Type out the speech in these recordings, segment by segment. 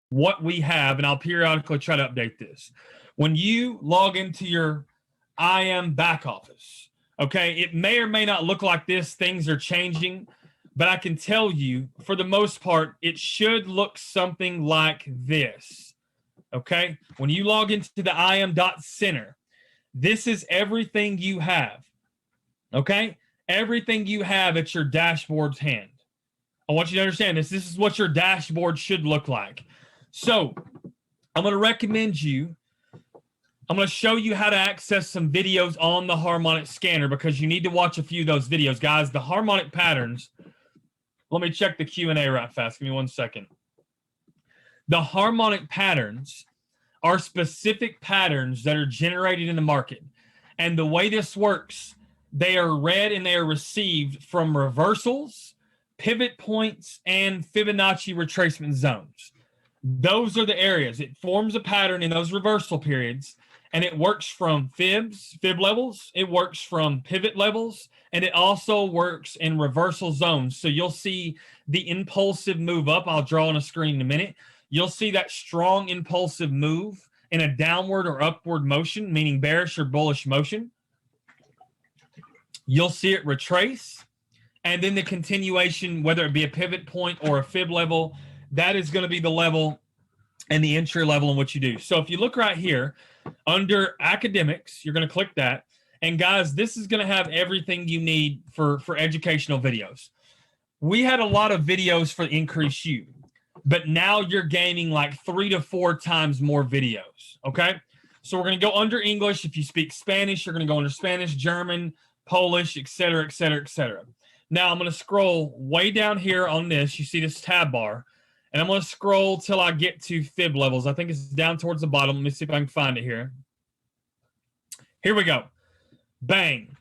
what we have, and I'll periodically try to update this. When you log into your IM back office, okay, it may or may not look like this. Things are changing, but I can tell you, for the most part, it should look something like this. Okay, when you log into the im.center, this is everything you have. Okay, everything you have at your dashboard's hand. I want you to understand this. This is what your dashboard should look like. So I'm going to recommend you, I'm going to show you how to access some videos on the Harmonic Scanner because you need to watch a few of those videos. Guys, the harmonic patterns, let me check the Q&A right fast. Give me 1 second. The harmonic patterns are specific patterns that are generated in the market. And the way this works, they are read and they are received from reversals, pivot points, and Fibonacci retracement zones. Those are the areas. It forms a pattern in those reversal periods, and it works from fib levels, it works from pivot levels, and it also works in reversal zones. So you'll see the impulsive move up. I'll draw on a screen in a minute. You'll see that strong impulsive move in a downward or upward motion, meaning bearish or bullish motion. You'll see it retrace, and then the continuation, whether it be a pivot point or a fib level, that is going to be the level and the entry level in what you do. So if you look right here under academics, you're going to click that. And guys, this is going to have everything you need for educational videos. We had a lot of videos for Increase You, but now you're gaining like 3 to 4 times more videos. Okay. So we're going to go under English. If you speak Spanish, you're going to go under Spanish, German, Polish, et cetera, et cetera, et cetera. Now I'm going to scroll way down here on this. You see this tab bar. And I'm going to scroll till I get to fib levels. I think it's down towards the bottom. Let me see if I can find it here. Here we go. Bang.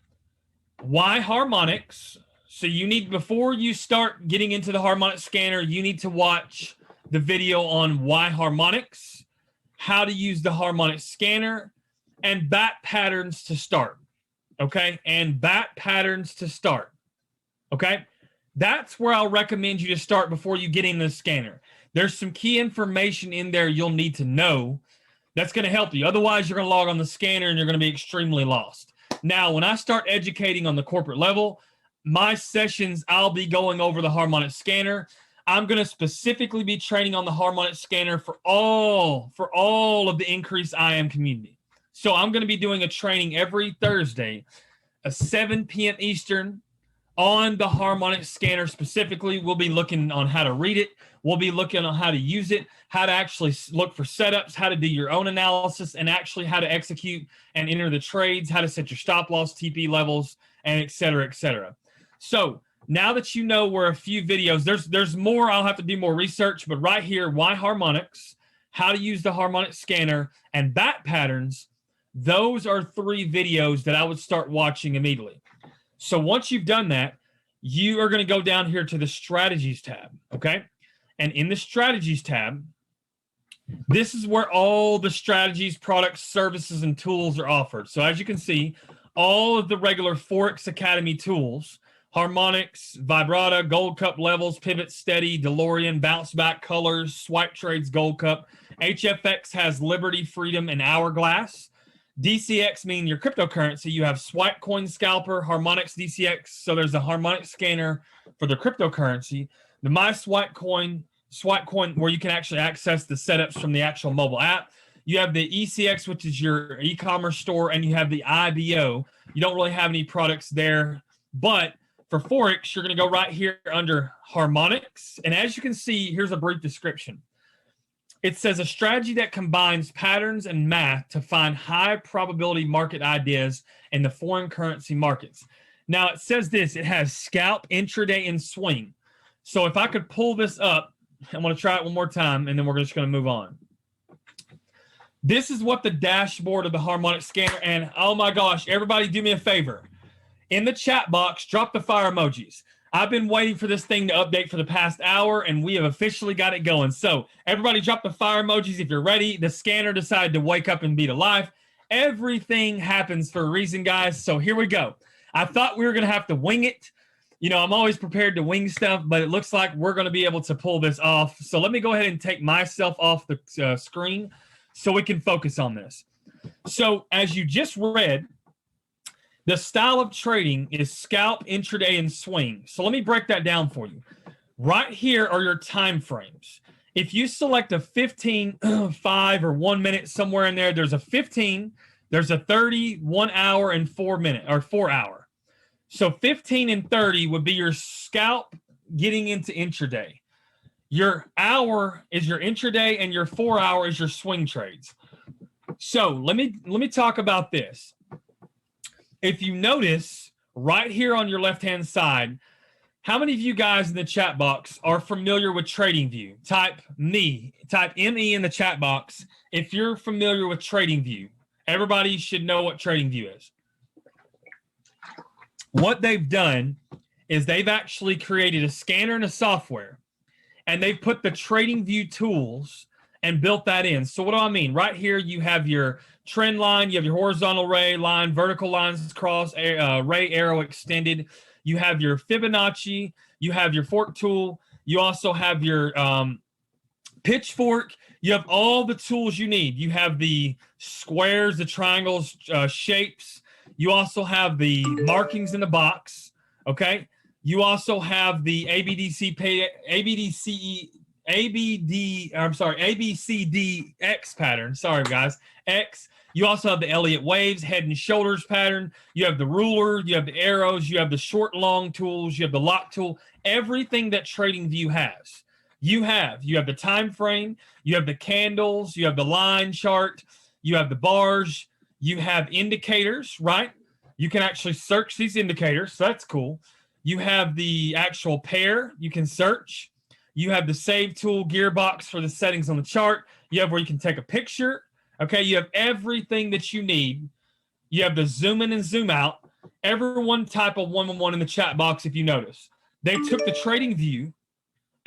Why harmonics? So you need, before you start getting into the harmonic scanner, you need to watch the video on why harmonics, how to use the harmonic scanner, and bat patterns to start. Okay? And bat patterns to start. Okay? That's where I'll recommend you to start before you get in the scanner. There's some key information in there you'll need to know that's going to help you. Otherwise, you're going to log on the scanner and you're going to be extremely lost. Now, when I start educating on the corporate level, my sessions, I'll be going over the harmonic scanner. I'm going to specifically be training on the harmonic scanner for all of the Increase IM community. So I'm going to be doing a training every Thursday at 7 p.m. Eastern, on the harmonic scanner specifically. We'll be looking on how to read it. We'll be looking on how to use it, how to actually look for setups, how to do your own analysis, and actually how to execute and enter the trades, how to set your stop loss, TP levels, and et cetera, et cetera. So now that you know where a few videos, there's more. I'll have to do more research, but right here, why harmonics, how to use the harmonic scanner, and bat patterns, those are 3 videos that I would start watching immediately. So once you've done that, you are going to go down here to the strategies tab, okay? And in the strategies tab, this is where all the strategies, products, services, and tools are offered. So as you can see, all of the regular Forex Academy tools, harmonics, vibrata, gold cup levels, pivot steady, DeLorean, bounce back colors, swipe trades, gold cup. HFX has liberty, freedom, and hourglass. DCX mean your cryptocurrency. You have swipe coin scalper, harmonics DCX. So there's a harmonic scanner for the cryptocurrency. The my swipe coin where you can actually access the setups from the actual mobile app. You have the ECX, which is your e-commerce store, and you have the IBO. You don't really have any products there, but for Forex, you're going to go right here under harmonics. And as you can see, here's a brief description. It says a strategy that combines patterns and math to find high probability market ideas in the foreign currency markets. Now it says this, it has scalp, intraday, and swing. So if I could pull this up, I'm going to try it one more time, and then we're just going to move on. This is what the dashboard of the harmonic scanner, and oh my gosh, everybody do me a favor. In the chat box, drop the fire emojis. I've been waiting for this thing to update for the past hour, and we have officially got it going. So everybody drop the fire emojis if you're ready. The scanner decided to wake up and be alive. Everything happens for a reason, guys. So here we go. I thought we were going to have to wing it. I'm always prepared to wing stuff, but it looks like we're going to be able to pull this off. So let me go ahead and take myself off the screen so we can focus on this. So as you just read, the style of trading is scalp, intraday, and swing. So let me break that down for you. Right here are your time frames. If you select a 15, 5, or 1 minute, somewhere in there, there's a 15, there's a 30, 1 hour, and 4 minute or 4 hour. So 15 and 30 would be your scalp getting into intraday. Your hour is your intraday, and your 4 hour is your swing trades. So let me talk about this. If you notice right here on your left-hand side, how many of you guys in the chat box are familiar with TradingView? Type ME in the chat box if you're familiar with TradingView. Everybody should know what TradingView is. What they've done is they've actually created a scanner and a software, and they've put the TradingView tools and built that in. So what do I mean? Right here, you have your trend line, you have your horizontal ray line, vertical lines cross, ray arrow extended. You have your Fibonacci, you have your fork tool, you also have your pitchfork, you have all the tools you need. You have the squares, the triangles, shapes. You also have the markings in the box, okay? You also have the ABCDX pattern. Sorry, guys. X. You also have the Elliott waves, head and shoulders pattern. You have the ruler. You have the arrows. You have the short, long tools. You have the lock tool. Everything that TradingView has. You have the time frame. You have the candles. You have the line chart. You have the bars. You have indicators, right? You can actually search these indicators. So that's cool. You have the actual pair you can search. You have the save tool gearbox for the settings on the chart. You have where you can take a picture. Okay, you have everything that you need. You have the zoom in and zoom out. Everyone type a 111 in the chat box if you notice. They took the TradingView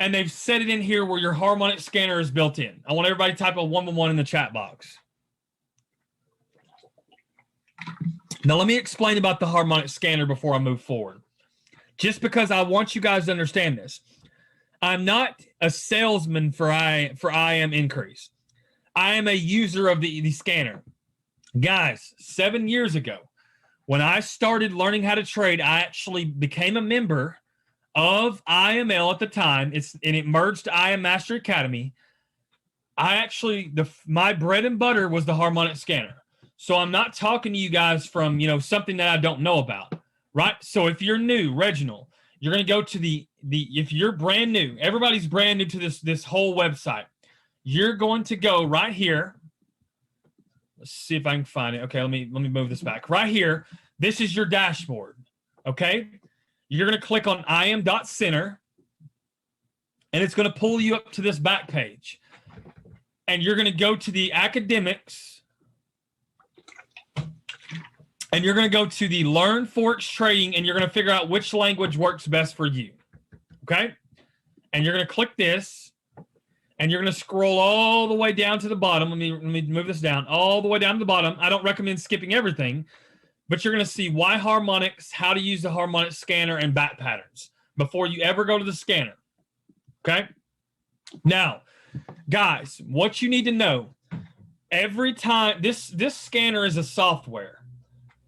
and they've set it in here where your Harmonic Scanner is built in. I want everybody to type a 111 in the chat box. Now let me explain about the Harmonic Scanner before I move forward. Just because I want you guys to understand this. I'm not a salesman for IM Increase. I am a user of the scanner. Guys, 7 years ago, when I started learning how to trade, I actually became a member of IML at the time. And it merged to IM Master Academy. My bread and butter was the Harmonic Scanner. So I'm not talking to you guys from, something that I don't know about, right? So if you're new, Reginald, you're going to go to if you're brand new, everybody's brand new to this whole website. You're going to go right here. Let's see if I can find it. Okay, let me move this back. Right here, this is your dashboard, okay? You're going to click on im.center, and it's going to pull you up to this back page. And you're going to go to the academics, and you're going to go to the Learn Forex Trading, and you're going to figure out which language works best for you, okay? And you're going to click this, and you're going to scroll all the way down to the bottom. Let me move this down, all the way down to the bottom. I don't recommend skipping everything, but you're going to see why harmonics, how to use the Harmonic Scanner, and bat patterns before you ever go to the scanner, okay? Now, guys, what you need to know, every time, this scanner is a software.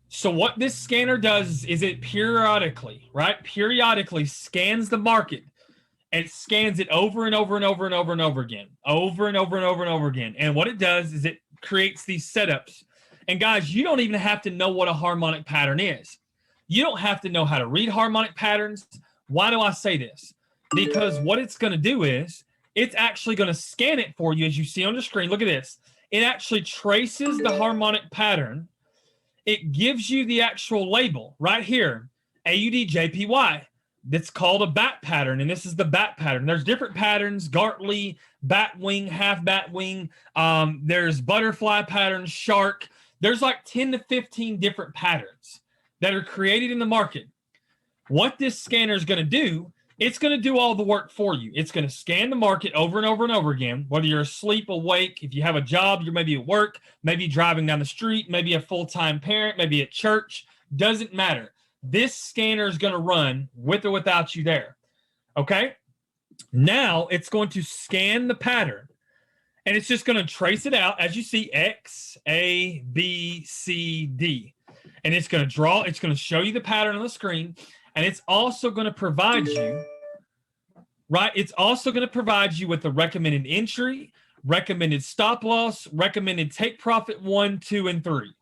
So what this scanner does is it periodically scans the market. And it scans it over and over and over and over and over again, over and over and over and over again. And what it does is it creates these setups. And guys, you don't even have to know what a harmonic pattern is. You don't have to know how to read harmonic patterns. Why do I say this? Because what it's going to do is it's actually going to scan it for you, as you see on the screen. Look at this. It actually traces the harmonic pattern. It gives you the actual label right here, AUDJPY. That's called a bat pattern, and this is the bat pattern. There's different patterns: Gartley, bat wing, half bat wing. There's butterfly patterns, shark. There's like 10 to 15 different patterns that are created in the market. What this scanner is going to do, it's going to do all the work for you. It's going to scan the market over and over and over again, whether you're asleep, awake, if you have a job, you're maybe at work, maybe driving down the street, maybe a full-time parent, maybe at church, doesn't matter. this scanner is going to run with or without you there. Okay? Now it's going to scan the pattern, and it's just going to trace it out as you see X, A, B, C, D. And it's going to draw, it's going to show you the pattern on the screen, and it's also going to provide you, right? It's also going to provide you with the recommended entry, recommended stop loss, recommended take profit 1, 2, and 3.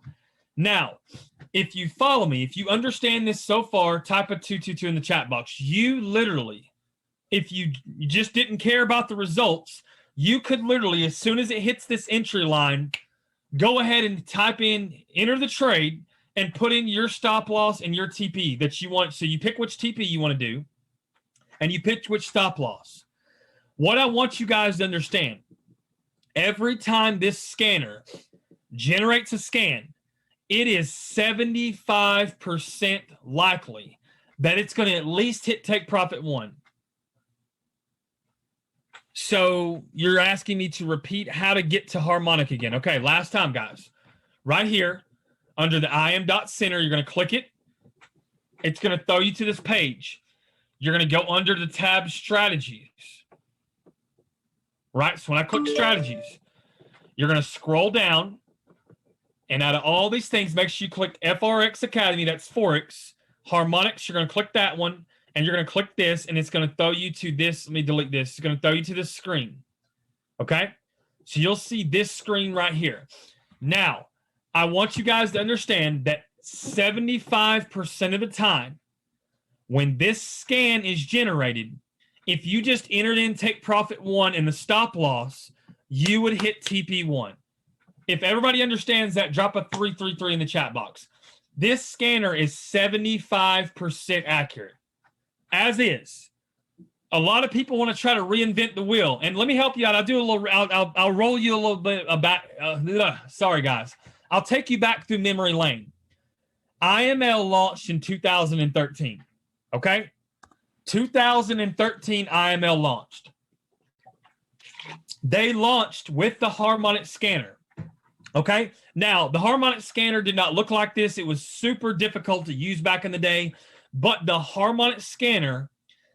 Now, if you follow me, if you understand this so far, type a 222 in the chat box. You literally, if you just didn't care about the results, you could literally, as soon as it hits this entry line, go ahead and type in, enter the trade, and put in your stop loss and your TP that you want. So you pick which TP you want to do, and you pick which stop loss. What I want you guys to understand, every time this scanner generates a scan, it is 75% likely that it's going to at least hit take profit 1. So you're asking me to repeat how to get to Harmonic again. Okay, last time, guys. Right here, under the im.center, you're going to click it. It's going to throw you to this page. You're going to go under the tab strategies. Right? So when I click strategies, you're going to scroll down. And out of all these things, make sure you click FRX Academy. That's Forex. Harmonics, you're going to click that one. And you're going to click this, and it's going to throw you to this. Let me delete this. It's going to throw you to this screen. Okay? So you'll see this screen right here. Now, I want you guys to understand that 75% of the time, when this scan is generated, if you just entered in take profit 1 and the stop loss, you would hit TP1. If everybody understands that, drop a 333 in the chat box. This scanner is 75% accurate. As is. A lot of people want to try to reinvent the wheel. And let me help you out. I'll do a little, I'll roll you a little bit about, sorry guys. I'll take you back through memory lane. IML launched in 2013. Okay? 2013 IML launched. They launched with the Harmonic Scanner. Okay? Now, the Harmonic Scanner did not look like this. It was super difficult to use back in the day. But the Harmonic Scanner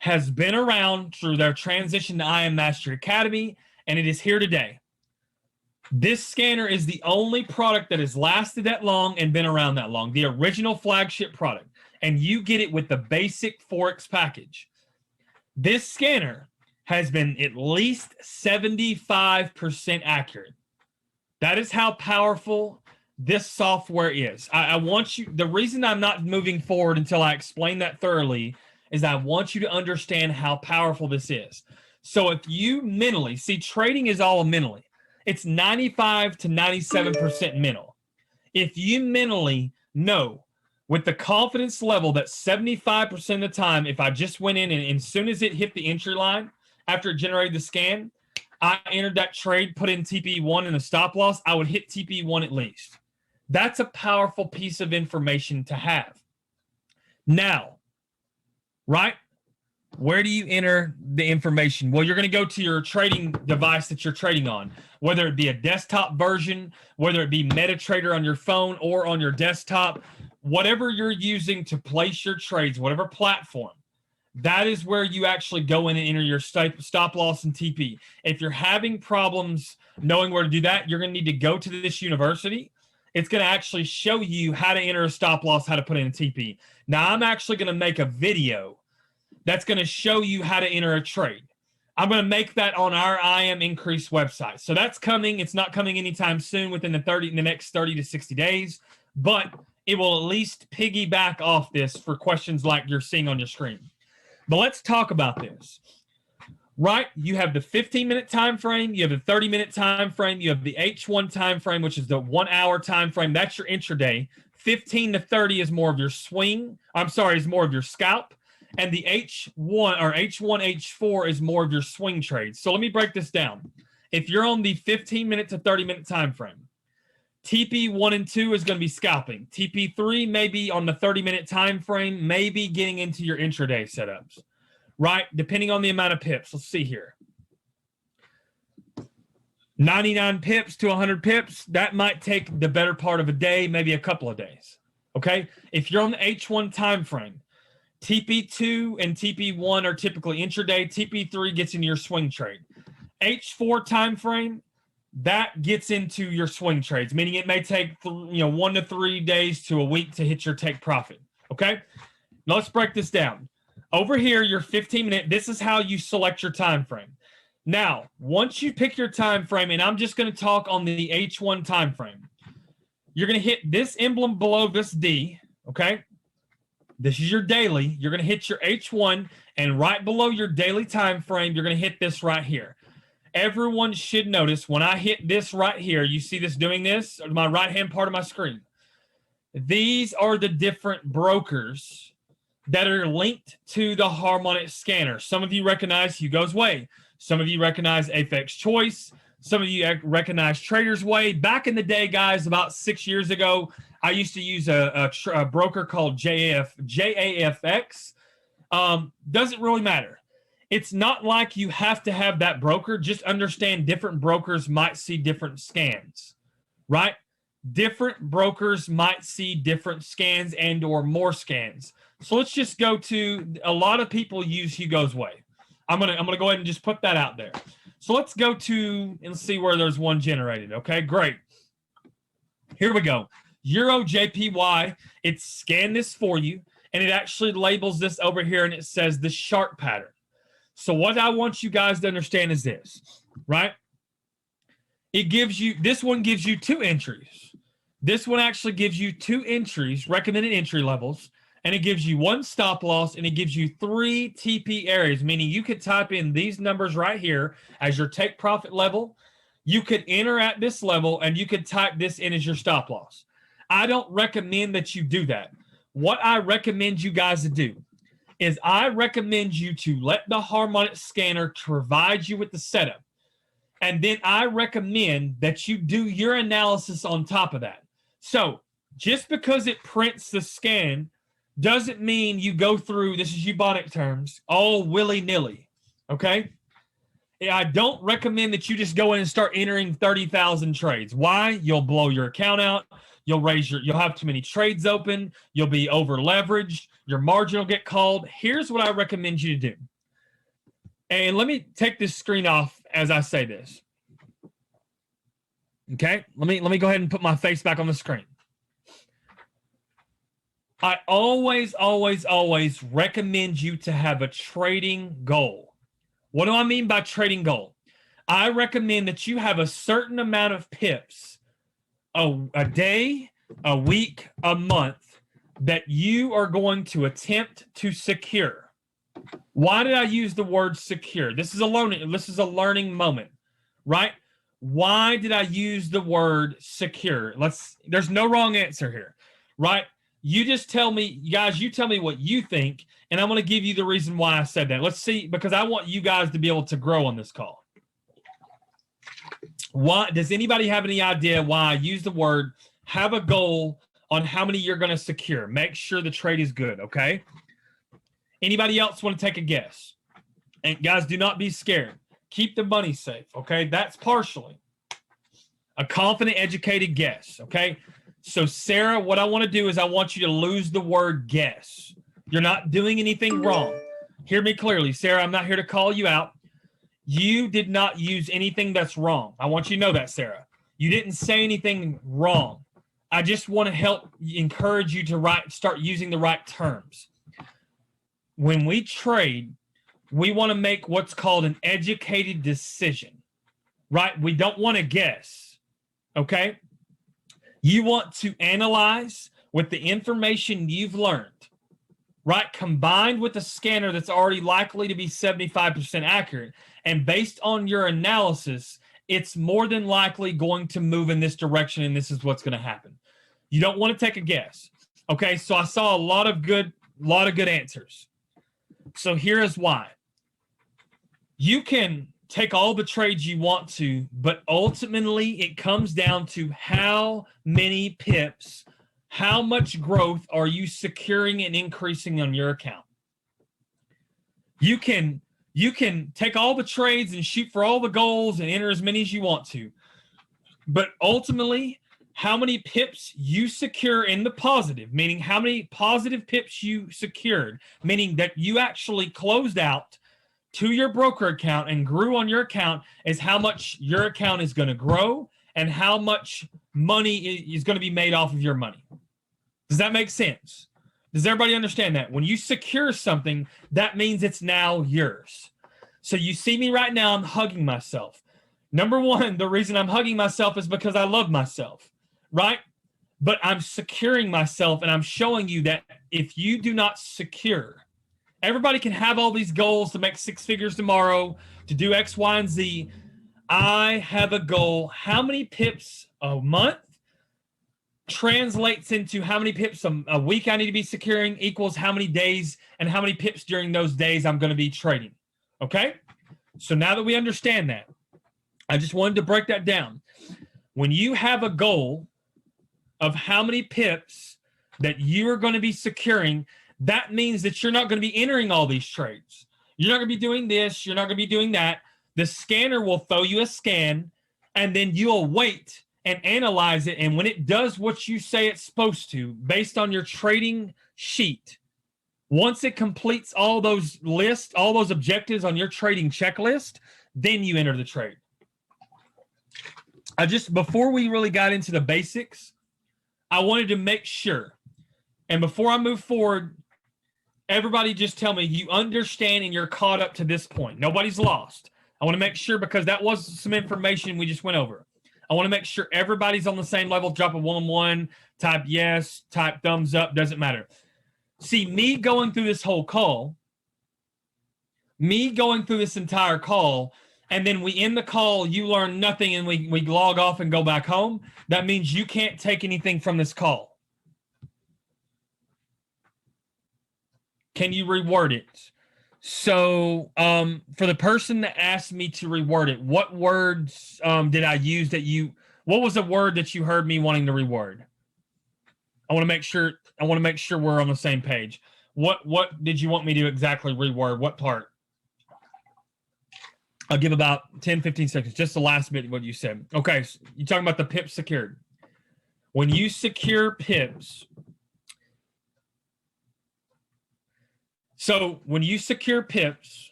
has been around through their transition to IM Mastery Academy, and it is here today. This scanner is the only product that has lasted that long and been around that long, the original flagship product, and you get it with the basic Forex package. This scanner has been at least 75% accurate. That is how powerful this software is. I want you, the reason I'm not moving forward until I explain that thoroughly is I want you to understand how powerful this is. So if you mentally, see, trading is all mentally. It's 95 to 97% mental. If you mentally know with the confidence level that 75% of the time, if I just went in and as soon as it hit the entry line, after it generated the scan, I entered that trade, put in TP1 and the stop loss, I would hit TP1 at least. That's a powerful piece of information to have. Now, right? Where do you enter the information? Well, you're going to go to your trading device that you're trading on, whether it be a desktop version, whether it be MetaTrader on your phone or on your desktop, whatever you're using to place your trades, whatever platform, that is where you actually go in and enter your stop loss and TP. If you're having problems knowing where to do that, you're going to need to go to this university. It's going to actually show you how to enter a stop loss, how to put in a TP. Now, I'm actually going to make a video that's going to show you how to enter a trade. I'm going to make that on our IM Increase website. So that's coming. It's not coming anytime soon within the next 30 to 60 days, but it will at least piggyback off this for questions like you're seeing on your screen. But let's talk about this. Right? You have the 15-minute time frame, you have the 30-minute time frame, you have the H1 time frame, which is the 1 hour time frame. That's your intraday. 15 to 30 is more of your swing. Is more of your scalp. And the H1 or H1, H4 is more of your swing trades. So let me break this down. If you're on the 15-minute to 30-minute time frame, TP1 and 2 is going to be scalping. TP3 may be on the 30-minute time frame, maybe getting into your intraday setups. Right? Depending on the amount of pips. Let's see here. 99 pips to 100 pips, that might take the better part of a day, maybe a couple of days. Okay, if you're on the H1 time frame, TP2 and TP1 are typically intraday. TP3 gets into your swing trade. H4 time frame, that gets into your swing trades, meaning it may take 1 to 3 days to a week to hit your take profit. Okay, now let's break this down. Over here, your 15-minute. This is how you select your time frame. Now, once you pick your time frame, and I'm just going to talk on the H1 time frame, you're going to hit this emblem below this D. Okay, this is your daily. You're going to hit your H1, and right below your daily time frame, you're going to hit this right here. Everyone should notice when I hit this right here, you see this doing this, my right-hand part of my screen. These are the different brokers that are linked to the Harmonic Scanner. Some of you recognize Hugo's Way. Some of you recognize Apex Choice. Some of you recognize Trader's Way. Back in the day, guys, about 6 years ago, I used to use a broker called JAFX. Doesn't really matter. It's not like you have to have that broker. Just understand different brokers might see different scans, right? Different brokers might see different scans and or more scans. So let's just go to, a lot of people use Hugo's Way. I'm gonna go ahead and just put that out there. So let's go to and see where there's one generated. Okay, great. Here we go. Euro JPY. It scanned this for you, and it actually labels this over here, and it says the sharp pattern. So what I want you guys to understand is this, right? It gives you, this one gives you 2 entries. This one actually gives you 2 entries, recommended entry levels, and it gives you 1 stop loss, and it gives you 3 TP areas, meaning you could type in these numbers right here as your take profit level. You could enter at this level, and you could type this in as your stop loss. I don't recommend that you do that. What I recommend you guys to do is I recommend you to let the Harmonic Scanner provide you with the setup. And then I recommend that you do your analysis on top of that. So just because it prints the scan doesn't mean you go through, this is Eubonic terms, all willy-nilly, okay? I don't recommend that you just go in and start entering 30,000 trades. Why? You'll blow your account out. You'll have too many trades open. You'll be over leveraged. Your margin will get called. Here's what I recommend you to do. And let me take this screen off as I say this. Okay? Let me go ahead and put my face back on the screen. I always recommend you to have a trading goal. What do I mean by trading goal? I recommend that you have a certain amount of pips a day, a week, a month that you are going to attempt to secure. Why did I use the word secure? This is a learning moment, right? Why did I use the word secure? There's no wrong answer here, right? You just tell me, guys, you tell me what you think, and I'm going to give you the reason why I said that. Let's see, because I want you guys to be able to grow on this call. Why does anybody have any idea why I use the word have a goal on how many you're going to secure? Make sure the trade is good, okay? Anybody else want to take a guess? And guys, do not be scared. Keep the money safe, okay? That's partially a confident, educated guess, okay? So, Sarah, what I want to do is I want you to lose the word guess. You're not doing anything wrong. Hear me clearly, Sarah. I'm not here to call you out. You did not use anything that's wrong. I want you to know that, Sarah. You didn't say anything wrong. I just want to help encourage you to start using the right terms. When we trade, we want to make what's called an educated decision, right? We don't want to guess, okay? You want to analyze with the information you've learned, right? Combined with a scanner that's already likely to be 75% accurate. And based on your analysis, it's more than likely going to move in this direction, and this is what's going to happen. You don't want to take a guess. Okay, so I saw a lot of good answers. So here is why. You can take all the trades you want to, but ultimately it comes down to how many pips, how much growth are you securing and increasing on your account. You can take all the trades and shoot for all the goals and enter as many as you want to. But ultimately, how many pips you secure in the positive, meaning how many positive pips you secured, meaning that you actually closed out to your broker account and grew on your account, is how much your account is going to grow and how much money is going to be made off of your money. Does that make sense? Does everybody understand that? When you secure something, that means it's now yours. So you see me right now, I'm hugging myself. Number one, the reason I'm hugging myself is because I love myself, right? But I'm securing myself, and I'm showing you that if you do not secure, everybody can have all these goals to make 6 figures tomorrow, to do X, Y, and Z. I have a goal. How many pips a month translates into how many pips a week I need to be securing equals how many days and how many pips during those days I'm going to be trading. Okay? So now that we understand that, I just wanted to break that down. When you have a goal of how many pips that you are going to be securing, that means that you're not going to be entering all these trades. You're not going to be doing this. You're not going to be doing that. The scanner will throw you a scan, and then you'll wait and analyze it. And when it does what you say it's supposed to, based on your trading sheet, once it completes all those lists, all those objectives on your trading checklist, then you enter the trade. Before we really got into the basics, I wanted to make sure, and before I move forward, everybody just tell me you understand and you're caught up to this point. Nobody's lost. I want to make sure, because that was some information we just went over. I want to make sure everybody's on the same level. Drop a 1-on-1, type yes, type thumbs up, doesn't matter. See, me going through this whole call, me going through this entire call, and then we end the call, you learn nothing, and we log off and go back home, that means you can't take anything from this call. Can you reword it? So for the person that asked me to reword it, what words did I use what was the word that you heard me wanting to reword? I want to make sure we're on the same page. What did you want me to exactly reword? What part? I'll give about 10, 15 seconds, just the last bit of what you said. Okay, so you're talking about the pips secured. When you secure pips,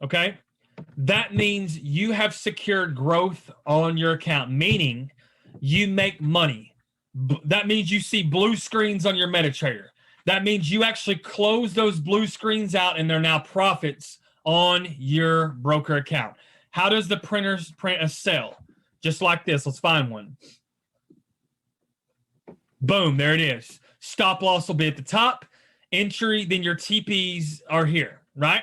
okay, that means you have secured growth on your account, meaning you make money. That means you see blue screens on your MetaTrader. That means you actually close those blue screens out, and they're now profits on your broker account. How does the printers print a cell? Just like this. Let's find one. Boom, there it is. Stop loss will be at the top. Entry, then your TPs are here, right?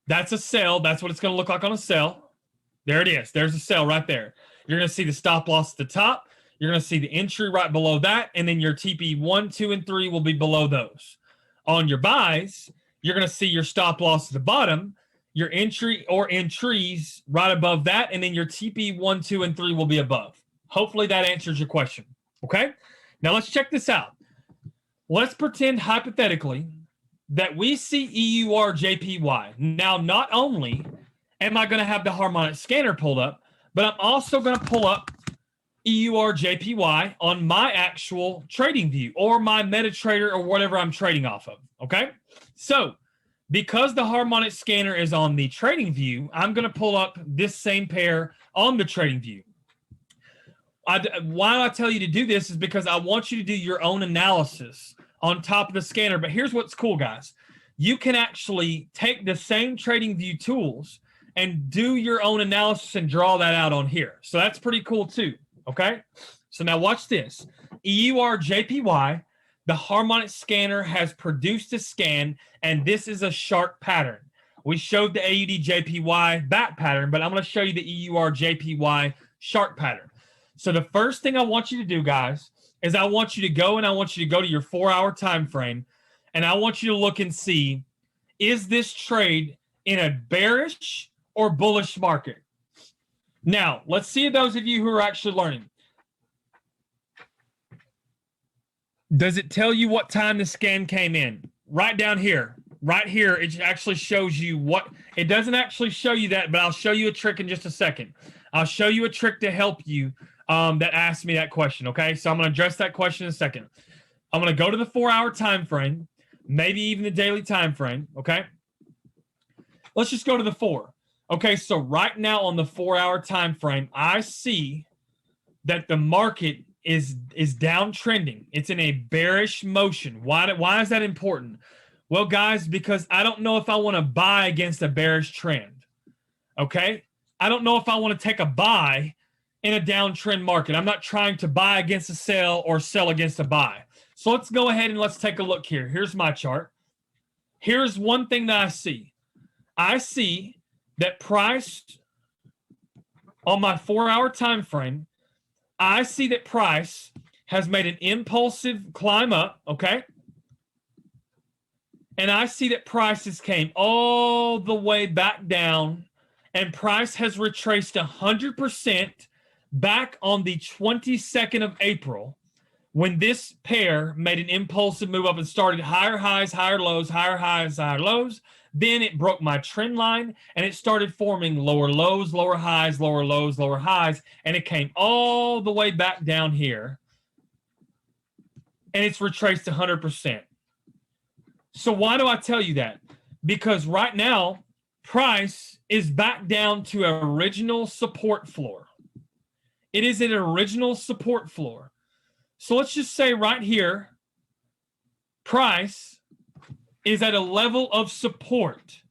That's a sell. That's what it's going to look like on a sell. There it is. There's a sell right there. You're going to see the stop loss at the top. You're going to see the entry right below that, and then your TP 1, 2, and 3 will be below those. On your buys, you're going to see your stop loss at the bottom, your entry or entries right above that, and then your TP 1, 2, and 3 will be above. Hopefully that answers your question. Okay? Now let's check this out. Let's pretend hypothetically that we see EURJPY. Now, not only am I going to have the Harmonic Scanner pulled up, but I'm also going to pull up EURJPY on my actual trading view or my MetaTrader or whatever I'm trading off of. Okay? So, because the Harmonic Scanner is on the trading view, I'm going to pull up this same pair on the trading view. Why I tell you to do this is because I want you to do your own analysis on top of the scanner. But here's what's cool, guys. You can actually take the same trading view tools and do your own analysis and draw that out on here. So that's pretty cool too. Okay? So now watch this. EURJPY, the Harmonic Scanner has produced a scan, and this is a shark pattern. We showed the AUDJPY bat pattern, but I'm going to show you the EURJPY shark pattern. So the first thing I want you to do, guys, is I want you to go to your 4-hour time frame, and I want you to look and see, is this trade in a bearish or bullish market? Now, let's see those of you who are actually learning. Does it tell you what time the scan came in? Right down here. Right here, it actually shows you what. It doesn't actually show you that, but I'll show you a trick in just a second. I'll show you a trick to help you that asked me that question. Okay, so I'm going to address that question in a second. I'm going to go to the 4-hour time frame, maybe even the daily time frame. Okay, let's just go to the 4. Okay, so right now on the 4-hour time frame, I see that the market is downtrending. It's in a bearish motion. Why is that important? Well, guys, because I don't know if I want to buy against a bearish trend. Okay, I don't know if I want to take a buy in a downtrend market. I'm not trying to buy against a sell or sell against a buy. So let's go ahead and let's take a look here. Here's my chart. Here's one thing that I see. I see that price on my 4-hour time frame, I see that price has made an impulsive climb up, okay? And I see that prices came all the way back down, and price has retraced 100% back on the 22nd of April, when this pair made an impulsive move up and started higher highs, higher lows, higher highs, higher lows. Then it broke my trend line and it started forming lower lows, lower highs, lower lows, lower highs. And it came all the way back down here. And it's retraced 100%. So why do I tell you that? Because right now, price is back down to original support floor. It is an original support floor. So let's just say right here, price is at a level of support.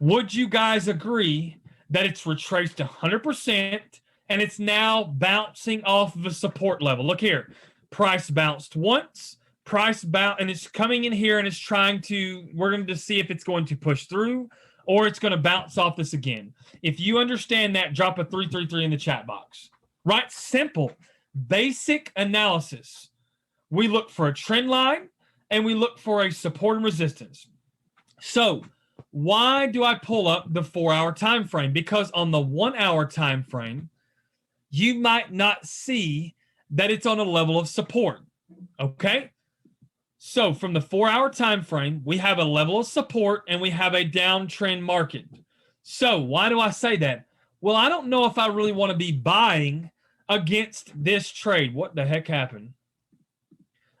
Would you guys agree that it's retraced 100% and it's now bouncing off of a support level? Look here, price bounced once, and it's coming in here and it's trying to, we're going to see if it's going to push through or it's going to bounce off this again. If you understand that, drop a 333 in the chat box. Right? Simple. Basic analysis. We look for a trend line and we look for a support and resistance. So why do I pull up the 4-hour time frame? Because on the 1-hour time frame, you might not see that it's on a level of support. Okay? So from the 4-hour time frame, we have a level of support and we have a downtrend market. So why do I say that? Well, I don't know if I really want to be buying against this trade. What the heck happened?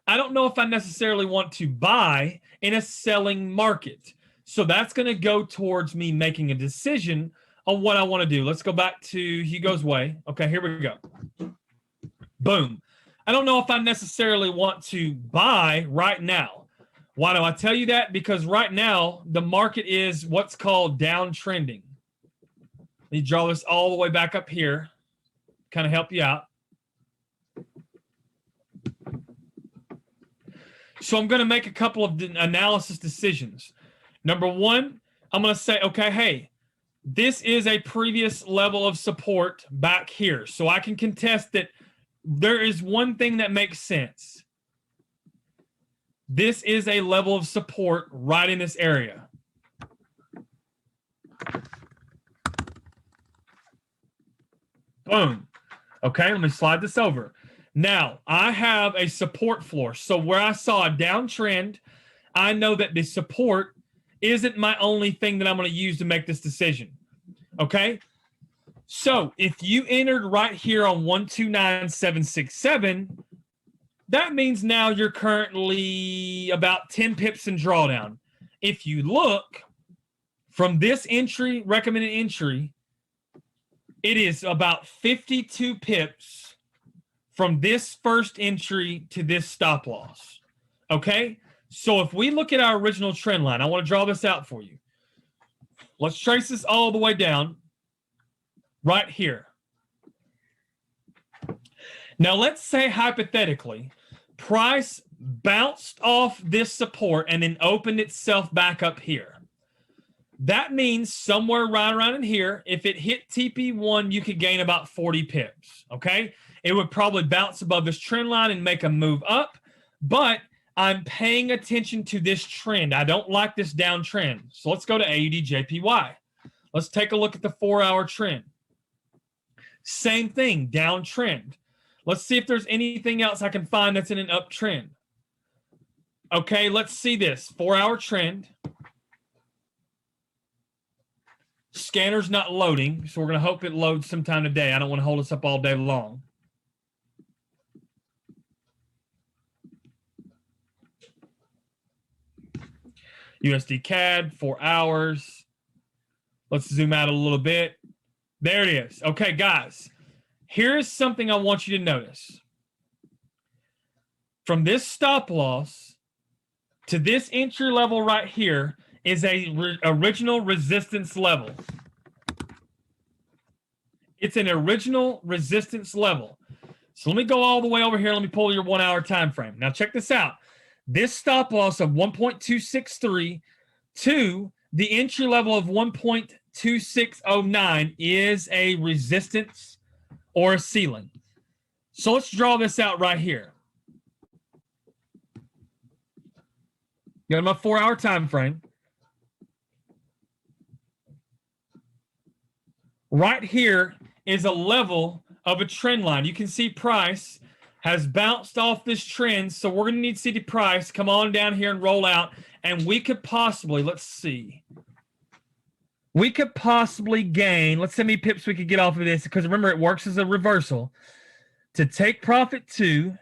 I don't know if I necessarily want to buy in a selling market. So that's going to go towards me making a decision on what I want to do. Let's go back to Hugo's way. Okay, here we go. Boom. I don't know if I necessarily want to buy right now. Why do I tell you that? Because right now, the market is what's called downtrending. Let me draw this all the way back up here. Kind of help you out. So I'm going to make a couple of analysis decisions. Number one, I'm going to say, okay, hey, this is a previous level of support back here. So I can contest that there is one thing that makes sense. This is a level of support right in this area. Boom. Okay, let me slide this over. Now, I have a support floor. So where I saw a downtrend, I know that the support isn't my only thing that I'm going to use to make this decision. Okay? So if you entered right here on 129767, that means now you're currently about 10 pips in drawdown. If you look from this entry, recommended entry, it is about 52 pips from this first entry to this stop loss. Okay? So if we look at our original trend line, I want to draw this out for you. Let's trace this all the way down right here. Now let's say hypothetically, price bounced off this support and then opened itself back up here. That means somewhere right around in here, if it hit TP1, you could gain about 40 pips, okay? It would probably bounce above this trend line and make a move up, but I'm paying attention to this trend. I don't like this downtrend. So let's go to AUDJPY. Let's take a look at the 4-hour trend. Same thing, downtrend. Let's see if there's anything else I can find that's in an uptrend. Okay, let's see this. 4-hour trend. Scanner's not loading, so we're going to hope it loads sometime today. I don't want to hold us up all day long. USD CAD, 4 hours. Let's zoom out a little bit. There it is. Okay, guys, here's something I want you to notice. From this stop loss to this entry level right here is a original resistance level. It's an original resistance level. So let me go all the way over here. Let me pull your 1 hour time frame. Now check this out. This stop loss of 1.263 to the entry level of 1.2609 is a resistance or a ceiling. So let's draw this out right here. Got my 4 hour time frame. Right here is a level of a trend line. You can see price has bounced off this trend, so we're going to need to see the price come on down here and roll out, and we could possibly, let's see, we could possibly gain, let's see how many pips we could get off of this, because remember, it works as a reversal. To take profit to,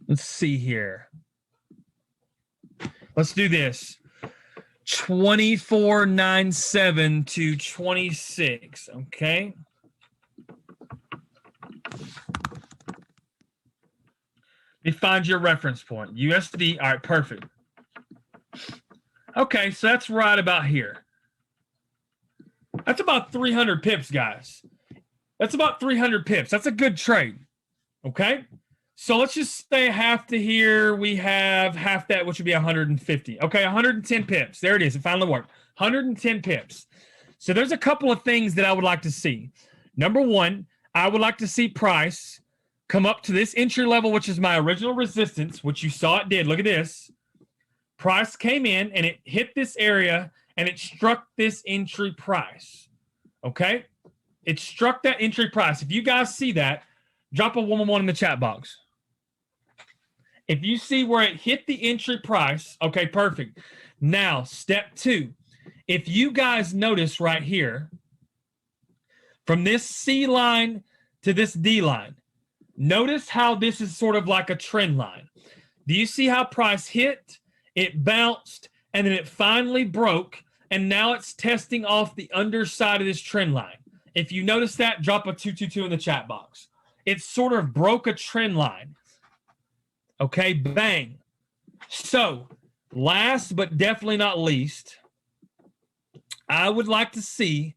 let's see here. Let's do this. 24.97 to 26. Okay. Let me find your reference point. USD. All right, perfect. Okay, so that's right about here. That's about 300 pips, guys. That's about 300 pips. That's a good trade. Okay. So let's just say half to here. We have half that, which would be 150. Okay, 110 pips. There it is. It finally worked. 110 pips. So there's a couple of things that I would like to see. Number one, I would like to see price come up to this entry level, which is my original resistance, which you saw it did. Look at this. Price came in and it hit this area and it struck this entry price. Okay? It struck that entry price. If you guys see that, drop a 111 in the chat box. If you see where it hit the entry price, okay, perfect. Now, step two. If you guys notice right here, from this C line to this D line, notice how this is sort of like a trend line. Do you see how price hit, it bounced, and then it finally broke, and now it's testing off the underside of this trend line? If you notice that, drop a 222 in the chat box. It sort of broke a trend line. Okay, bang. So, last but definitely not least, I would like to see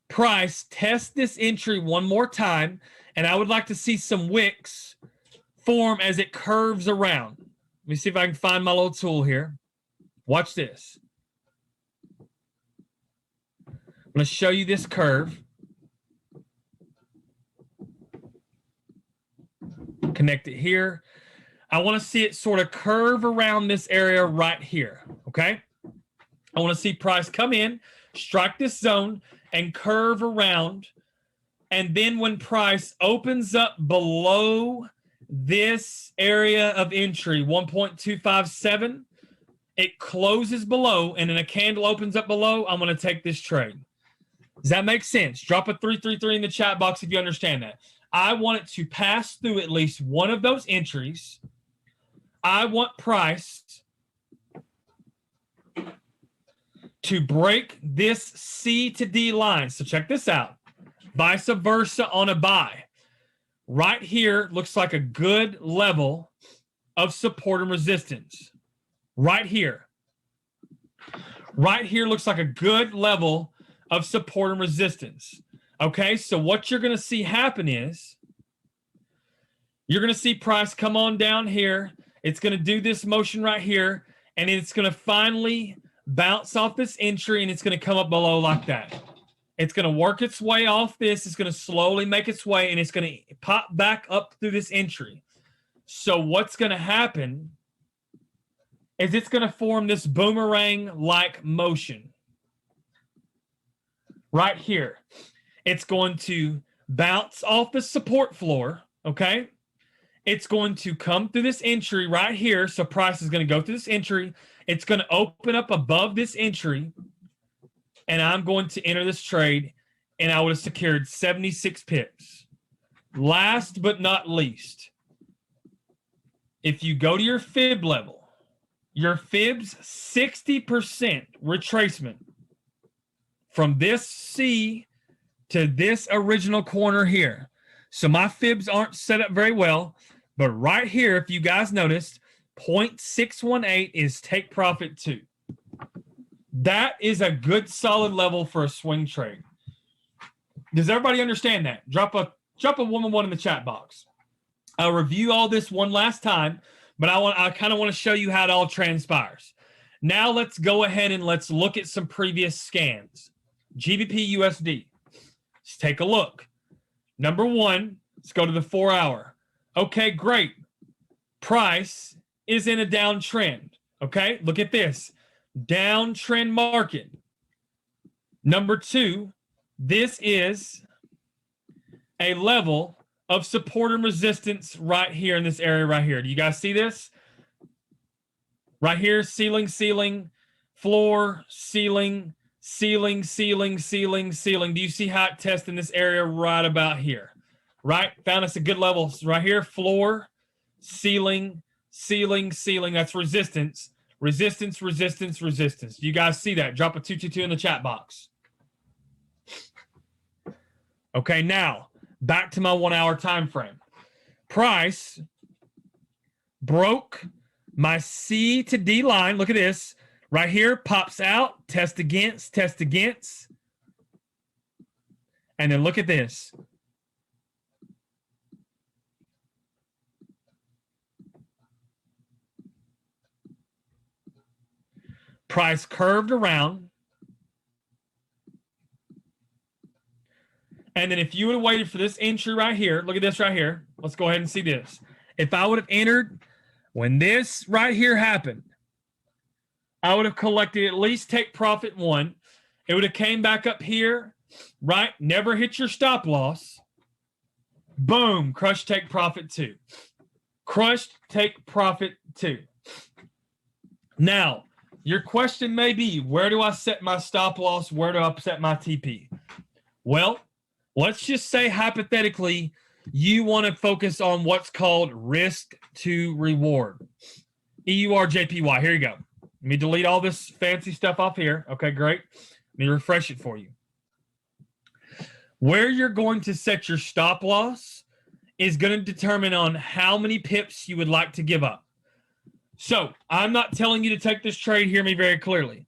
price test this entry one more time, and I would like to see some wicks form as it curves around. Let me see if I can find my little tool here. Watch this. I'm going to show you this curve. Connect it here. I want to see it sort of curve around this area right here, okay? I want to see price come in, strike this zone, and curve around. And then when price opens up below this area of entry, 1.257, it closes below, and then a candle opens up below, I'm going to take this trade. Does that make sense? Drop a 333 in the chat box if you understand that. I want it to pass through at least one of those entries. I want price to break this C to D line. So check this out. Vice versa on a buy. Right here looks like a good level of support and resistance. Right here. Right here looks like a good level of support and resistance. Okay, so what you're going to see happen is you're going to see price come on down here. It's going to do this motion right here, and it's going to finally bounce off this entry, and it's going to come up below like that. It's going to work its way off this. It's going to slowly make its way, and it's going to pop back up through this entry. So what's going to happen is it's going to form this boomerang-like motion right here. It's going to bounce off the support floor, okay? It's going to come through this entry right here. So price is going to go through this entry. It's going to open up above this entry, and I'm going to enter this trade, and I would have secured 76 pips. Last but not least, if you go to your fib level, your fib's 60% retracement from this C to this original corner here. So my fibs aren't set up very well, but right here, if you guys noticed, 0.618 is take profit 2. That is a good solid level for a swing trade. Does everybody understand that? Drop a 111 in the chat box. I'll review all this one last time, but I kind of want to show you how it all transpires. Now let's go ahead and let's look at some previous scans. GBP USD. Let's take a look. Number one, let's go to the 4 hour. Okay, great. Price is in a downtrend. Okay, look at this. Downtrend market. Number two, this is a level of support and resistance right here in this area right here. Do you guys see this? Right here, ceiling, ceiling, floor, ceiling, ceiling, ceiling, ceiling, ceiling. Do you see how it tests in this area right about here? Right? Found us a good level right here. Floor, ceiling, ceiling, ceiling. That's resistance. Resistance, resistance, resistance. Do you guys see that? Drop a 222 in the chat box. Okay, now back to my 1 hour time frame. Price broke my C to D line. Look at this. Right here, pops out, test against, and then look at this. Price curved around. And then if you would have waited for this entry right here, look at this right here. Let's go ahead and see this. If I would have entered when this right here happened, I would have collected at least take profit 1. It would have came back up here, right? Never hit your stop loss. Boom, crushed take profit 2. Crushed take profit 2. Now, your question may be, where do I set my stop loss? Where do I set my TP? Well, let's just say hypothetically, you want to focus on what's called risk to reward. EURJPY. Here you go. Let me delete all this fancy stuff off here. Okay, great. Let me refresh it for you. Where you're going to set your stop loss is going to determine on how many pips you would like to give up. So I'm not telling you to take this trade. Hear me very clearly.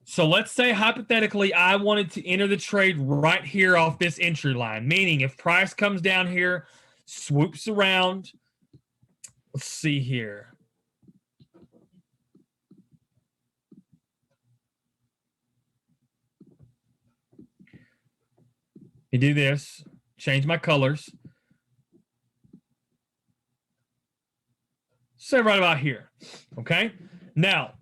So let's say hypothetically I wanted to enter the trade right here off this entry line, meaning if price comes down here, swoops around. Let's see here. You do this, change my colors. Say right about here. Okay. Now,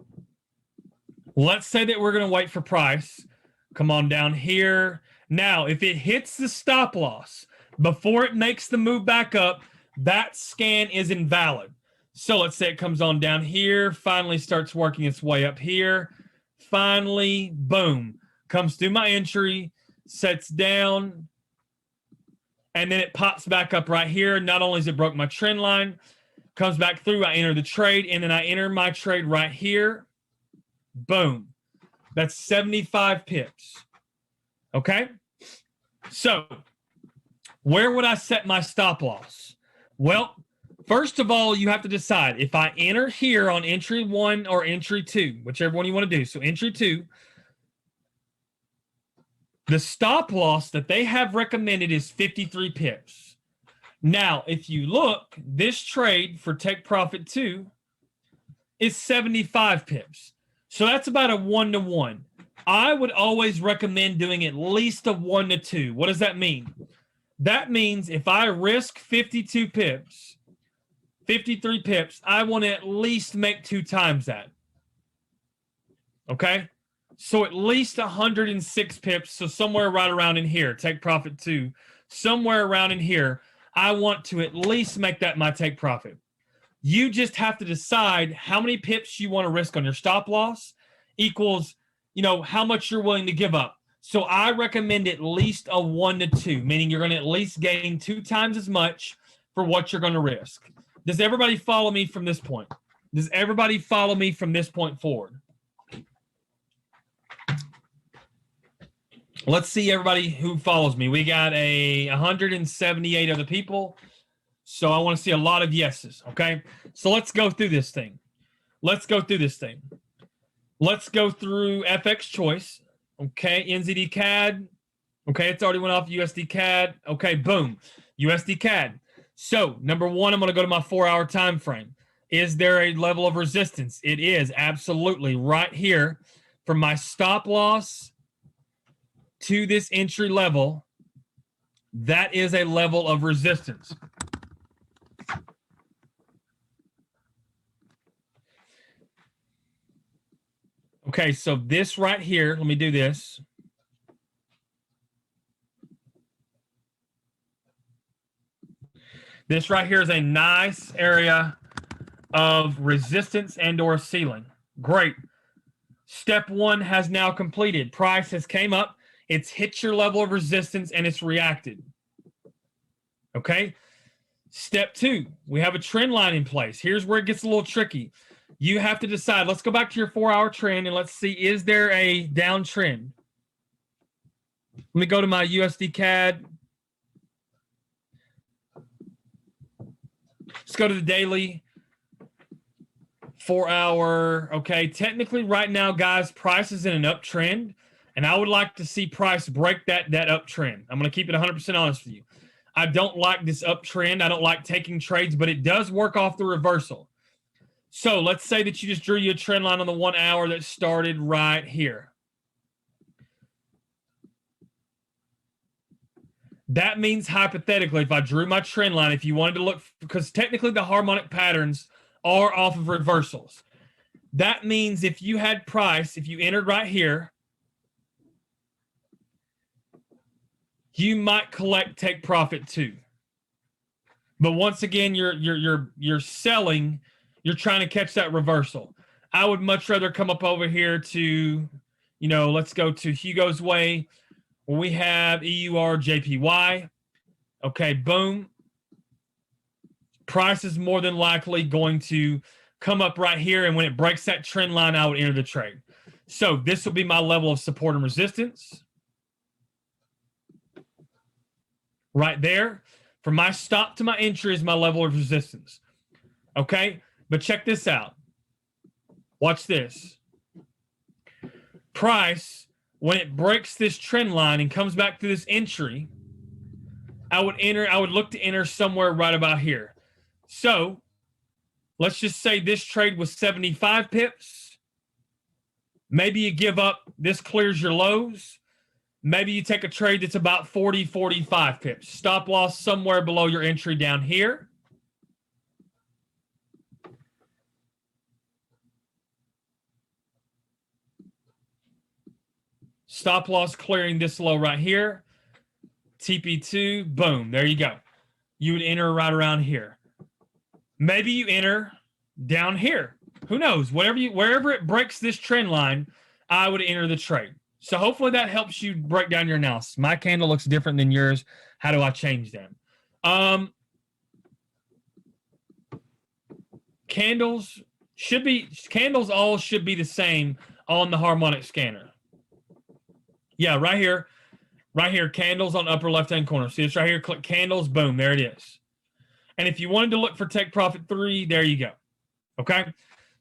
let's say that we're going to wait for price. Come on down here. Now, if it hits the stop loss before it makes the move back up, that scan is invalid. So let's say it comes on down here, finally starts working its way up here. Finally, boom, comes through my entry, sets down, and then it pops back up right here. Not only has it broke my trend line, comes back through, I enter the trade, and then I enter my trade right here. Boom. That's 75 pips. Okay? So, where would I set my stop loss? Well, first of all, you have to decide if I enter here on entry 1 or entry 2, whichever one you want to do. So, entry 2, the stop loss that they have recommended is 53 pips. Now, if you look, this trade for take profit 2 is 75 pips. So that's about a 1-to-1. I would always recommend doing at least a 1-to-2. What does that mean? That means if I risk 52 pips, 53 pips, I want to at least make 2 times that. Okay? So at least 106 pips. So somewhere right around in here, take profit 2. Somewhere around in here, I want to at least make that my take profit. You just have to decide how many pips you want to risk on your stop loss equals, how much you're willing to give up. So I recommend at least a 1-to-2, meaning you're going to at least gain 2 times as much for what you're going to risk. Does everybody follow me from this point? Does everybody follow me from this point forward? Let's see everybody who follows me. We got 178 other people. So I want to see a lot of yeses, okay? So let's go through this thing. Let's go through FX choice, okay? NZD CAD, okay? It's already went off USD CAD. Okay, boom, USD CAD. So number one, I'm going to go to my 4-hour time frame. Is there a level of resistance? It is absolutely right here from my stop loss to this entry level. That is a level of resistance. Okay, so this right here, let me do this. This right here is a nice area of resistance and or ceiling. Great. Step one has now completed. Price has came up. It's hit your level of resistance and it's reacted. Okay. Step two, we have a trend line in place. Here's where it gets a little tricky. You have to decide. Let's go back to your 4-hour trend and let's see, is there a downtrend? Let me go to my USD CAD. Let's go to the daily 4-hour. Okay, technically right now, guys, price is in an uptrend, and I would like to see price break that uptrend. I'm going to keep it 100% honest with you. I don't like this uptrend. I don't like taking trades, but it does work off the reversal. So let's say that you just drew you a trend line on the 1 hour that started right here. That means hypothetically, if I drew my trend line, if you wanted to look, because technically the harmonic patterns are off of reversals. That means if you had price, if you entered right here, you might collect take profit too. But once again, you're selling, you're trying to catch that reversal. I would much rather come up over here to, let's go to Hugo's Way. We have EUR JPY. Okay, boom. Price is more than likely going to come up right here, and when it breaks that trend line, I would enter the trade. So this will be my level of support and resistance. Right there. From my stop to my entry is my level of resistance. Okay, but check this out. Watch this. Price, when it breaks this trend line and comes back to this entry, I would look to enter somewhere right about here. So let's just say this trade was 75 pips. Maybe you give up, this clears your lows. Maybe you take a trade that's about 40, 45 pips. Stop loss somewhere below your entry down here. Stop loss clearing this low right here. TP2, boom, there you go. You would enter right around here. Maybe you enter down here. Who knows? Wherever it breaks this trend line, I would enter the trade. So hopefully that helps you break down your analysis. My candle looks different than yours. How do I change them? Candles all should be the same on the harmonic scanner. Yeah, right here, candles on upper left-hand corner. See, it's right here, click candles, boom, there it is. And if you wanted to look for take profit 3, there you go. Okay?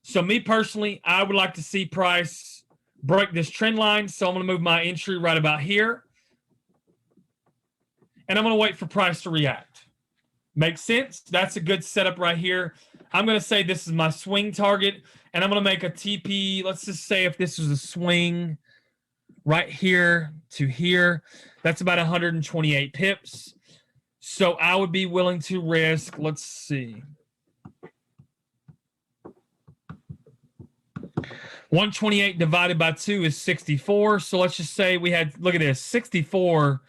So me personally, I would like to see price break this trend line. So I'm going to move my entry right about here. And I'm going to wait for price to react. Makes sense? That's a good setup right here. I'm going to say this is my swing target. And I'm going to make a TP. Let's just say if this was a swing right here to here, that's about 128 pips. So I would be willing to risk, let's see, 128 divided by 2 is 64. So let's just say we had, look at this, 64.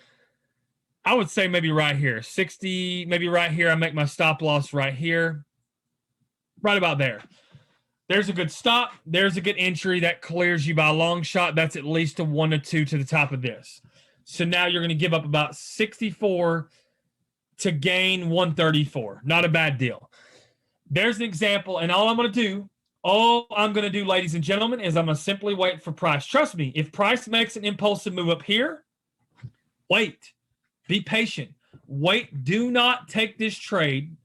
I would say maybe right here, 60, maybe right here. I make my stop loss right here, right about there. There's a good stop. There's a good entry that clears you by a long shot. That's at least a 1 to 2 to the top of this. So now you're going to give up about 64 to gain 134. Not a bad deal. There's an example, and all I'm going to do All I'm going to do, ladies and gentlemen, is I'm going to simply wait for price. Trust me, if price makes an impulsive move up here, wait. Be patient. Wait. Do not take this trade.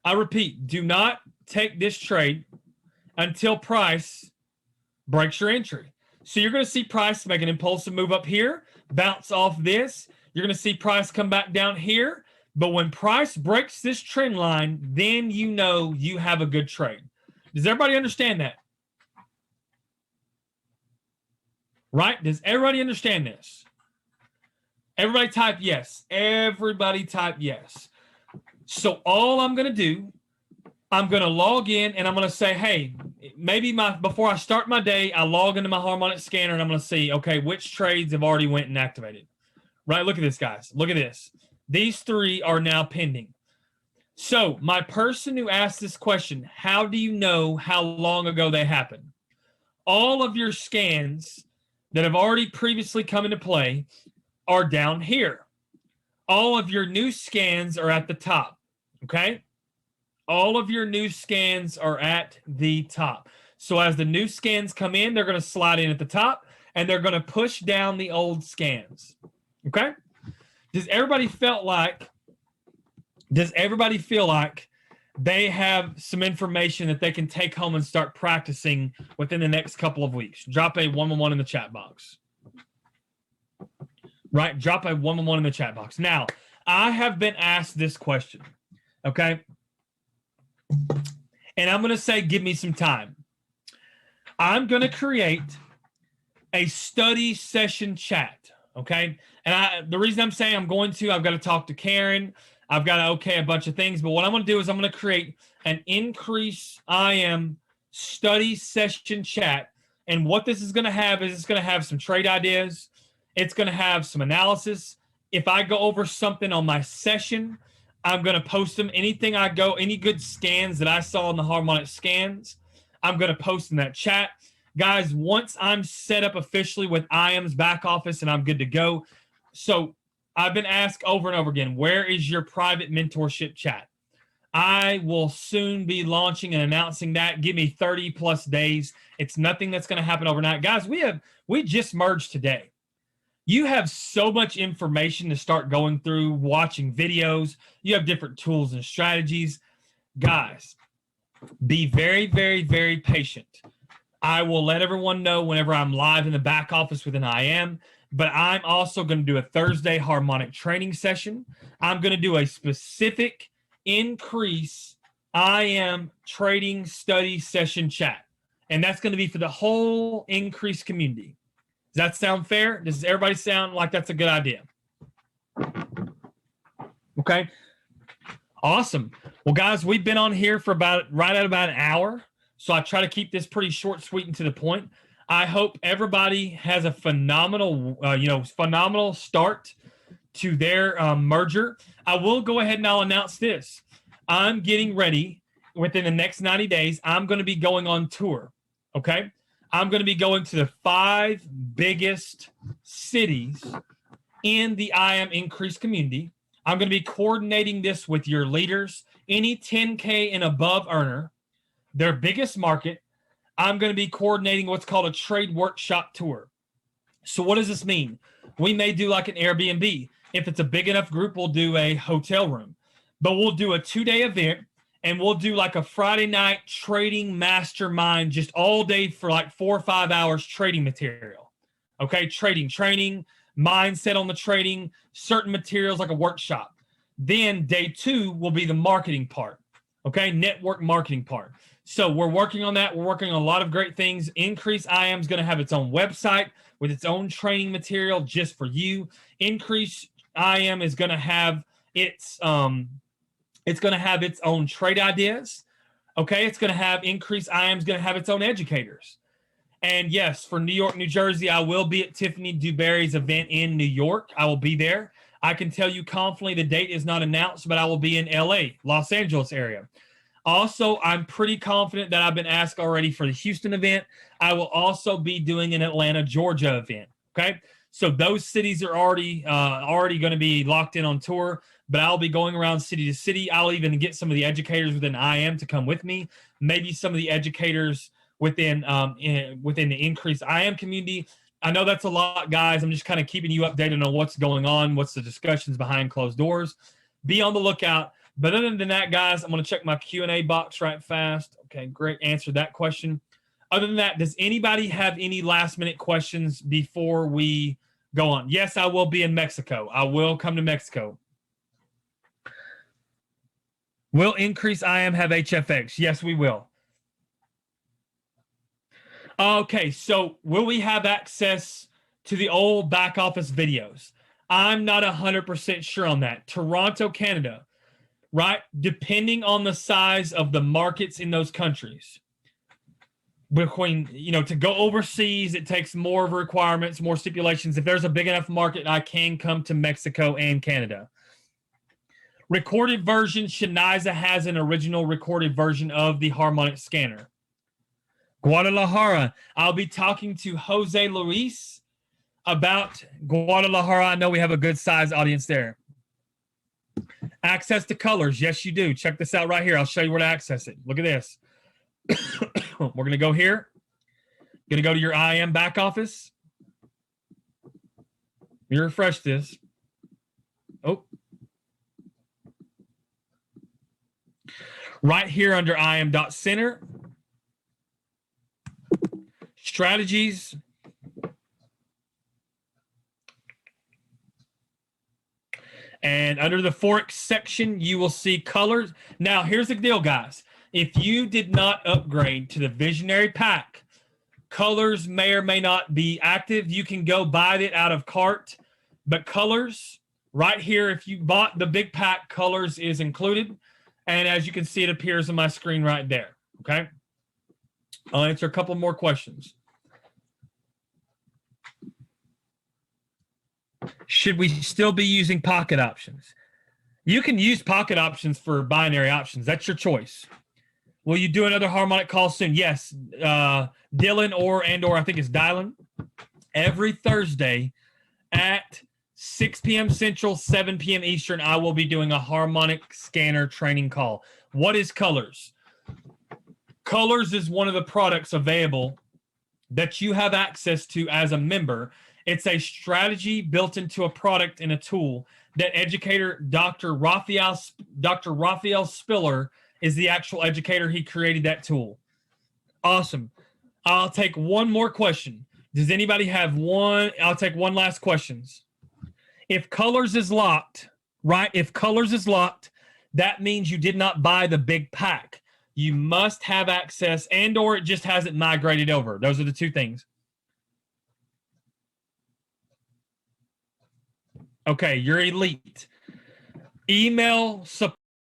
I repeat, do not take this trade until price breaks your entry. So you're going to see price make an impulsive move up here, bounce off this. You're going to see price come back down here. But when price breaks this trend line, then you know you have a good trade. Does everybody understand that? Right? Does everybody understand this? Everybody type yes. Everybody type yes. So all I'm going to do, I'm going to log in and I'm going to say, hey, maybe before I start my day, I log into my Harmonic Scanner and I'm going to see, okay, which trades have already went and activated. Right? Look at this, guys. Look at this. These 3 are now pending. So my person who asked this question, how do you know how long ago they happened? All of your scans that have already previously come into play are down here. All of your new scans are at the top, okay? All of your new scans are at the top. So as the new scans come in, they're going to slide in at the top, and they're going to push down the old scans, okay? Does everybody feel like they have some information that they can take home and start practicing within the next couple of weeks? Drop a 111 in the chat box. Right? Drop a 111 in the chat box. Now, I have been asked this question, okay? And I'm going to say, give me some time. I'm going to create a study session chat, okay? And the reason I'm saying I've got to talk to Karen. I've got to okay a bunch of things. But what I'm going to do is I'm going to create an increase IM study session chat. And what this is going to have is it's going to have some trade ideas. It's going to have some analysis. If I go over something on my session, I'm going to post them. Any good scans that I saw in the harmonic scans, I'm going to post in that chat. Guys, once I'm set up officially with IM's back office and I'm good to go. So I've been asked over and over again, where is your private mentorship chat? I will soon be launching and announcing that. Give me 30 plus days. It's nothing that's going to happen overnight. Guys, we just merged today. You have so much information to start going through, watching videos. You have different tools and strategies. Guys, be very, very, very patient. I will let everyone know whenever I'm live in the back office with an IM, but I'm also going to do a Thursday harmonic training session. I'm going to do a specific increase IM trading study session chat, and that's going to be for the whole increase community. Does that sound fair? Does everybody sound like that's a good idea? Okay. Awesome. Well, guys, we've been on here for right at about an hour. So I try to keep this pretty short, sweet, and to the point. I hope everybody has a phenomenal start to their merger. I will go ahead and I'll announce this. I'm getting ready within the next 90 days. I'm going to be going on tour. Okay. I'm going to be going to the 5 biggest cities in the IM Increase community. I'm going to be coordinating this with your leaders, any 10K and above earner, their biggest market. I'm going to be coordinating what's called a trade workshop tour. So what does this mean? We may do like an Airbnb. If it's a big enough group, we'll do a hotel room. But we'll do a 2-day event. And we'll do like a Friday night trading mastermind, just all day for like 4 or 5 hours trading material. Okay, trading, training, mindset on the trading, certain materials like a workshop. Then day 2 will be the marketing part. Okay, network marketing part. So we're working on that. We're working on a lot of great things. Increase IM is going to have its own website with its own training material just for you. Increase IM is going to have its own trade ideas. Okay, it's going to have Increase IM is going to have its own educators. And yes, for New York, New Jersey, I will be at Tiffany DuBarry's event in New York. I will be there. I can tell you confidently the date is not announced, but I will be in LA, Los Angeles area. Also, I'm pretty confident that I've been asked already for the Houston event. I will also be doing an Atlanta, Georgia event. Okay, So those cities are already going to be locked in on tour. But I'll be going around city to city. I'll even get some of the educators within IM to come with me. Maybe some of the educators within within the increased IM community. I know that's a lot, guys. I'm just kind of keeping you updated on what's going on, what's the discussions behind closed doors. Be on the lookout. But other than that, guys, I'm going to check my Q&A box right fast. Okay, great. Answered that question. Other than that, does anybody have any last-minute questions before we go on? Yes, I will be in Mexico. I will come to Mexico. Will increase IM have HFX? Yes, we will. Okay, so will we have access to the old back office videos? I'm not 100% sure on that. Toronto, Canada, right? Depending on the size of the markets in those countries. Between, to go overseas, it takes more of requirements, more stipulations. If there's a big enough market, I can come to Mexico and Canada. Recorded version, Shaniza has an original recorded version of the Harmonic Scanner. Guadalajara, I'll be talking to Jose Luis about Guadalajara. I know we have a good size audience there. Access to colors. Yes, you do. Check this out right here. I'll show you where to access it. Look at this. We're going to go here. Going to go to your IM back office. Let me refresh this. Oh. Right here under IM.Center. Strategies. And under the Forex section, you will see colors. Now, here's the deal, guys. If you did not upgrade to the Visionary Pack, colors may or may not be active. You can go buy it out of cart. But colors, right here, if you bought the big pack, colors is included. And as you can see, it appears on my screen right there. Okay? I'll answer a couple more questions. Should we still be using pocket options? You can use pocket options for binary options. That's your choice. Will you do another harmonic call soon? Yes. Dylan or I think it's Dylan. Every Thursday at 6 p.m. Central, 7 p.m. Eastern, I will be doing a harmonic scanner training call. What is Colors? Colors is one of the products available that you have access to as a member. It's a strategy built into a product and a tool that educator Dr. Raphael Spiller is the actual educator. He created that tool. Awesome. I'll take one more question. Does anybody have one? I'll take one last question. If Colors is locked, right? If Colors is locked, that means you did not buy the big pack. You must have access and or it just hasn't migrated over. Those are the two things. Okay, you're elite. Email support